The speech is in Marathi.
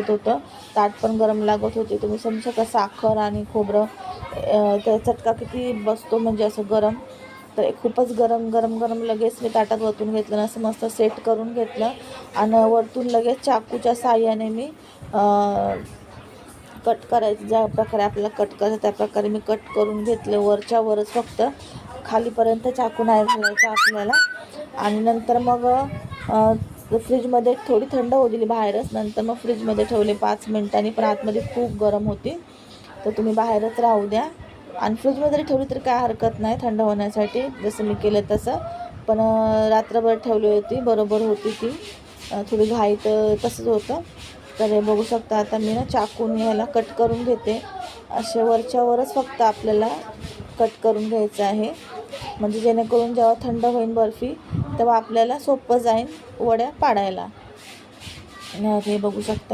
लागत होतं, ताट पण गरम लागत होते. तुम्ही समजू शकता साखर आणि खोबरं त्या चटका किती बसतो म्हणजे असं गरम. तर खूपच गरम गरम गरम लगेच मी ताटात वतून घेतलं, असं मस्त सेट करून घेतलं आणि वरतून लगेच चाकूच्या साहाय्याने मी कट करायचं, ज्या प्रकारे आपल्याला कट करायचं त्या प्रकारे मी कट करून घेतलं. वरच्या वरच फक्त, खालीपर्यंत चाकू नाही घालायचा आपल्याला. आणि नंतर मग फ्रीजमध्ये थोडी थंड होऊ दिली बाहेरच. नंतर मग फ्रीजमध्ये ठेवले 5 मिनिटांनी, पण आतमध्ये खूप गरम होती, तर तुम्ही बाहेरच राहू द्या. आणि फ्रीजमध्ये ठेवली तर काय हरकत नाही थंड होण्यासाठी, जसं मी केलं तसं. पण रात्रभर ठेवली होती, बरोबर होती ती. थोडी घाई तर तसंच होतं. तर हे बघू शकता, आता मी ना चाकून ह्याला कट करून घेते. असे वरच्यावरच फक्त आपल्याला कट करून घ्यायचं आहे, म्हणजे जेणेकरून जेव्हा थंड होईल बर्फी तेव्हा आपल्याला सोपं जाईल वड्या पाडायला. हे बघू शकता.